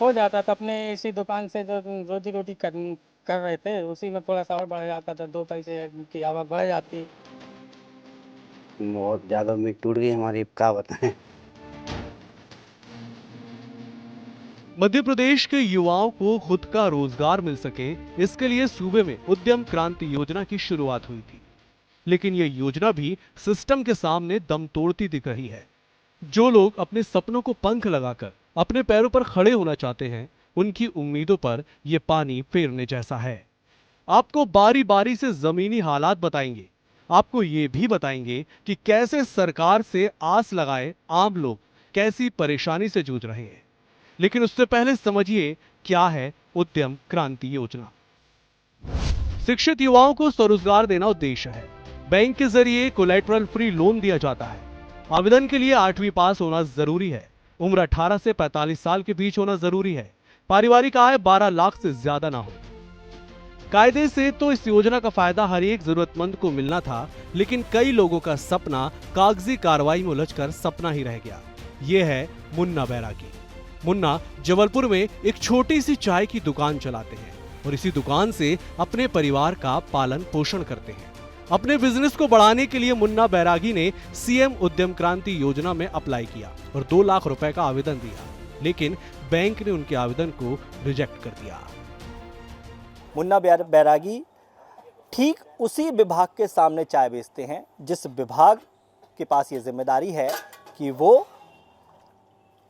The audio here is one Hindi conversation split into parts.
हो जाता था। अपने इसी दुकान से जो रोजी रोटी कर रहे थे, उसी में थोड़ा सा और बढ़ जाता था, 2 पैसे की आवक बढ़ जाती। बहुत ज़्यादा उम्मीद टूट गई हमारी, अब क्या बताएं। मध्य प्रदेश के युवाओं को खुद का रोजगार मिल सके, इसके लिए सूबे में उद्यम क्रांति योजना की शुरुआत हुई थी। लेकिन यह योजना भी सिस्टम के सामने दम तोड़ती दिख रही है। जो लोग अपने सपनों को पंख लगाकर अपने पैरों पर खड़े होना चाहते हैं, उनकी उम्मीदों पर यह पानी फेरने जैसा है। आपको बारी बारी से जमीनी हालात बताएंगे। आपको ये भी बताएंगे कि कैसे सरकार से आस लगाए आम लोग कैसी परेशानी से जूझ रहे हैं। लेकिन उससे पहले समझिए क्या है उद्यम क्रांति योजना। शिक्षित युवाओं को स्वरोजगार देना उद्देश्य है। बैंक के जरिए कोलैटरल फ्री लोन दिया जाता है। आवेदन के लिए 8वीं पास होना जरूरी है। उम्र 18 से 45 साल के बीच होना जरूरी है। पारिवारिक आय 12 लाख से ज्यादा ना हो। कायदे से तो इस योजना का फायदा हर एक जरूरतमंद को मिलना था, लेकिन कई लोगों का सपना कागजी कार्रवाई में उलझकर सपना ही रह गया। यह है मुन्ना बैरागी। मुन्ना जबलपुर में एक छोटी सी चाय की दुकान चलाते हैं और इसी दुकान से अपने परिवार का पालन पोषण करते हैं। अपने बिजनेस को बढ़ाने के लिए मुन्ना बैरागी ने सीएम उद्यम क्रांति योजना में अप्लाई किया और 2 लाख रुपए का आवेदन दिया, लेकिन बैंक ने उनके आवेदन को रिजेक्ट कर दिया। मुन्ना बैरागी ठीक उसी विभाग के सामने चाय बेचते हैं जिस विभाग के पास ये जिम्मेदारी है कि वो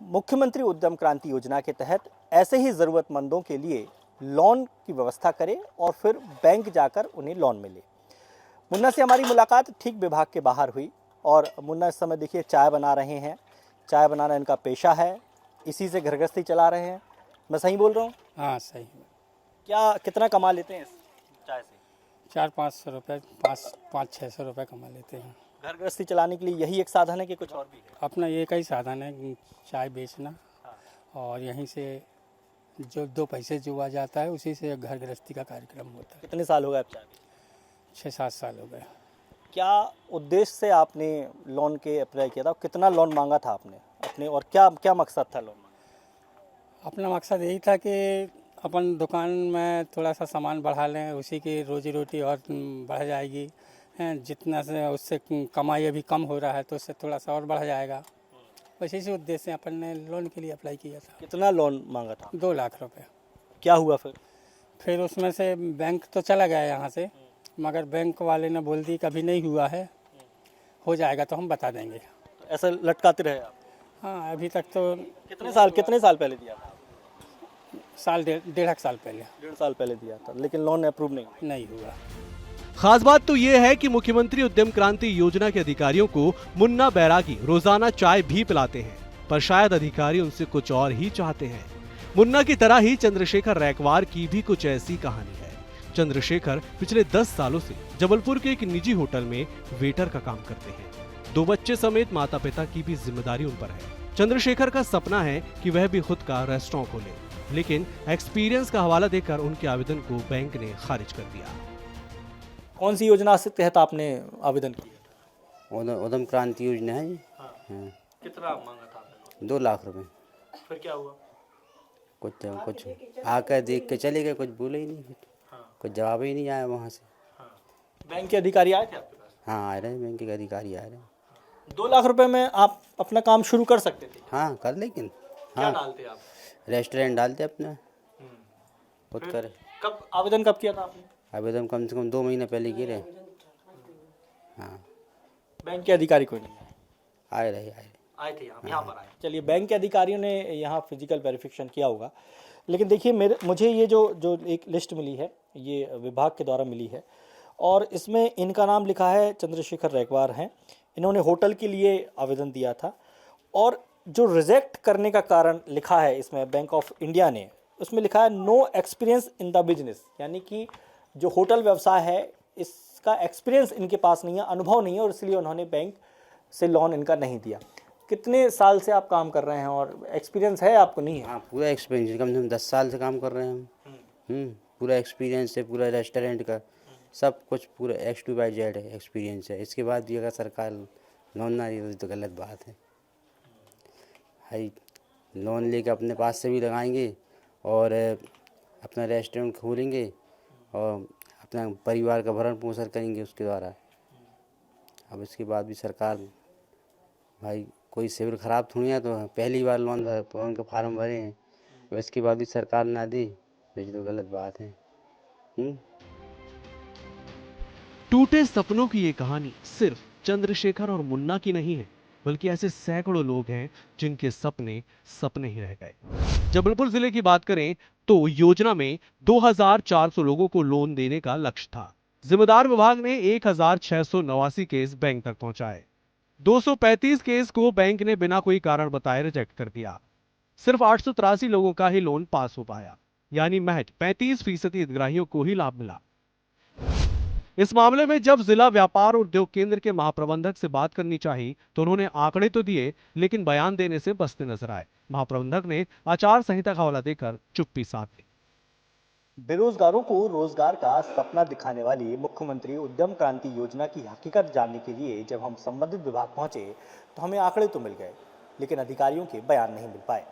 मुख्यमंत्री उद्यम क्रांति योजना के तहत ऐसे ही ज़रूरतमंदों के लिए लोन की व्यवस्था करे और फिर बैंक जाकर उन्हें लोन मिले। मुन्ना से हमारी मुलाकात ठीक विभाग के बाहर हुई और मुन्ना इस समय देखिए चाय बना रहे हैं। चाय बनाना इनका पेशा है, इसी से घर गृहस्थी चला रहे हैं। मैं सही बोल रहा हूँ? हाँ सही। क्या कितना कमा लेते हैं इस चाय से? 400-500 रुपये, 500-600 रुपये कमा लेते हैं। घर गृहस्थी चलाने के लिए यही एक साधन है कि कुछ और भी है? अपना एक ही साधन है, चाय बेचना, और यहीं से जो 2 पैसे जो आ जाता है उसी से घर गृहस्थी का कार्यक्रम होता है। कितने साल हो गए आप चाय बेचते? 6-7 साल हो गए। क्या उद्देश्य से आपने लोन के अप्लाई किया था? कितना लोन मांगा था आपने अपने, और क्या क्या मकसद था लोन मांगने? अपना मकसद यही था कि अपन दुकान में थोड़ा सा सामान बढ़ा लें, उसी की रोजी रोटी और बढ़ जाएगी हैं। जितना से उससे कमाई अभी कम हो रहा है तो उससे थोड़ा सा और बढ़ जाएगा। बस इसी उद्देश्य से अपन ने लोन के लिए अप्लाई किया था। कितना लोन मांगा था? 2 लाख रुपए। क्या हुआ फिर? फिर उसमें से बैंक तो चला गया यहाँ से, मगर बैंक वाले ने बोल दी कभी नहीं हुआ है, हो जाएगा तो हम बता देंगे। तो ऐसा लटकाते रहे आप? हाँ, अभी तक तो कितने साल पहले दिया था? साल 1.5 साल पहले 1.5 साल पहले दिया था, लेकिन लोन अप्रूव नहीं हुआ। खास बात तो यह है कि मुख्यमंत्री उद्यम क्रांति योजना के अधिकारियों को मुन्ना बैरागी रोजाना चाय भी पिलाते हैं, पर शायद अधिकारी उनसे कुछ और ही चाहते हैं। मुन्ना की तरह ही चंद्रशेखर रैकवार की भी कुछ ऐसी कहानी है। चंद्रशेखर पिछले 10 सालों से जबलपुर के एक निजी होटल में वेटर का काम करते हैं। 2 बच्चे समेत माता पिता की भी जिम्मेदारी उन पर है। चंद्रशेखर का सपना है कि वह भी खुद का रेस्टोरेंट खोले, लेकिन एक्सपीरियंस का हवाला देकर उनके आवेदन को बैंक ने खारिज कर दिया। कौन सी योजना से तहत आपने आवेदन किया? उद्यम क्रांति योजना है जी। हाँ। हाँ। कितना मांगा था आपने? 2 लाख रुपए। फिर क्या हुआ? कुछ आकर देख के चले गए, कुछ बोले ही नहीं। हाँ। कुछ जवाब ही नहीं आया वहाँ से। हाँ। बैंक के अधिकारी आए थे आपके पास? हाँ, आ रहे हैं, बैंक के अधिकारी आ रहे हैं। 2 लाख रुपए में आप अपना काम शुरू कर सकते थे? हाँ कर, लेकिन क्या हाँ डालते आप? रेस्टोरेंट डालते अपना खुद फिर कर। आवेदन कब किया था आपने? आवेदन कम से कम 2 महीने पहले किए रहे। हाँ। बैंक के अधिकारी कोई नहीं आए रहे। आए थे यहाँ पर आए? चलिए, बैंक के अधिकारियों ने यहाँ फिजिकल वेरिफिकेशन किया होगा, लेकिन देखिए मुझे ये जो एक लिस्ट मिली है, ये विभाग के द्वारा मिली है और इसमें इनका नाम लिखा है चंद्रशेखर रैकवार हैं। इन्होंने होटल के लिए आवेदन दिया था और जो रिजेक्ट करने का कारण लिखा है इसमें बैंक ऑफ इंडिया ने, उसमें लिखा है no experience in the business, यानी कि जो होटल व्यवसाय है इसका एक्सपीरियंस इनके पास नहीं है, अनुभव नहीं है, और इसलिए उन्होंने बैंक से लोन इनका नहीं दिया। कितने साल से आप काम कर रहे हैं और एक्सपीरियंस है आपको? नहीं है? हाँ, पूरा एक्सपीरियंस, कम से कम 10 साल से काम कर रहे हैं हम। पूरा एक्सपीरियंस है, पूरा रेस्टोरेंट का सब कुछ पूरा X to Y Z है एक्सपीरियंस है। इसके बाद भी अगर सरकार लोन ना दे तो गलत बात है। लोन लेके अपने पास से भी लगाएंगे और अपना रेस्टोरेंट खोलेंगे और अपना परिवार का भरण पोषण करेंगे उसके द्वारा। अब इसके बाद भी सरकार भाई कोई सिविल ख़राब थोड़ी है, तो पहली बार लोन का फार्म भरे हैं, तो इसके बाद भी सरकार ना दी तो ये तो गलत बात है। टूटे सपनों की ये कहानी सिर्फ चंद्रशेखर और मुन्ना की नहीं है, बल्कि ऐसे सैकड़ों लोग हैं जिनके सपने सपने ही रह गए। जबलपुर जिले की बात करें तो योजना में 2400 लोगों को लोन देने का लक्ष्य था। जिम्मेदार विभाग ने 1689 केस बैंक तक पहुंचाए। 235 केस को बैंक ने बिना कोई कारण बताए रिजेक्ट कर दिया। सिर्फ 883 लोगों का ही लोन पास हो पाया, यानी महज 35% हितग्राहियों को ही लाभ मिला। इस मामले में जब जिला व्यापार और उद्योग केंद्र के महाप्रबंधक से बात करनी चाहिए तो उन्होंने आंकड़े तो दिए, लेकिन बयान देने से बचते नजर आए। महाप्रबंधक ने आचार संहिता का हवाला देकर चुप्पी साध ली। बेरोजगारों को रोजगार का सपना दिखाने वाली मुख्यमंत्री उद्यम क्रांति योजना की हकीकत जानने के लिए जब हम संबंधित विभाग पहुंचे तो हमें आंकड़े तो मिल गए, लेकिन अधिकारियों के बयान नहीं मिल पाए।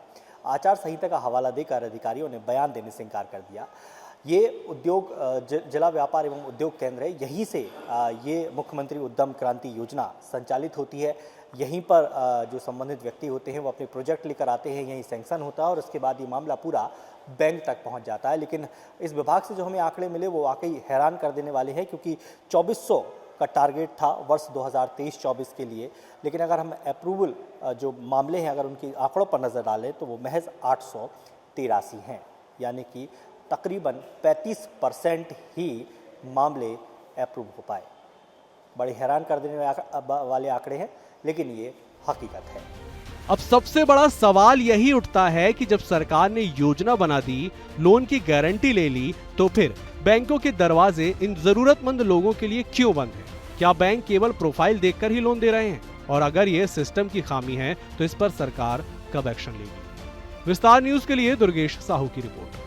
आचार संहिता का हवाला देकर अधिकारियों ने बयान देने से इनकार कर दिया। ये उद्योग जिला व्यापार एवं उद्योग केंद्र है, यहीं से ये मुख्यमंत्री उद्यम क्रांति योजना संचालित होती है। यहीं पर जो संबंधित व्यक्ति होते हैं वो अपने प्रोजेक्ट लेकर आते हैं, यहीं सैंक्शन होता है और उसके बाद ये मामला पूरा बैंक तक पहुंच जाता है। लेकिन इस विभाग से जो हमें आंकड़े मिले वो वाकई हैरान कर देने वाले हैं, क्योंकि 2400 का टारगेट था वर्ष 2023-24 के लिए, लेकिन अगर हम अप्रूवल जो मामले हैं अगर उनकी आंकड़ों पर नज़र डालें तो वो महज 883 हैं, यानी कि तकरीबन 35% ही मामले अप्रूव हो पाए। बड़े हैरान कर देने वाले आंकड़े हैं, लेकिन ये हकीकत है। अब सबसे बड़ा सवाल यही उठता है कि जब सरकार ने योजना बना दी, लोन की गारंटी ले ली, तो फिर बैंकों के दरवाजे इन जरूरतमंद लोगों के लिए क्यों बंद हैं? क्या बैंक केवल प्रोफाइल देखकर ही लोन दे रहे हैं? और अगर ये सिस्टम की खामी है तो इस पर सरकार कब एक्शन लेगी? विस्तार न्यूज के लिए दुर्गेश साहू की रिपोर्ट।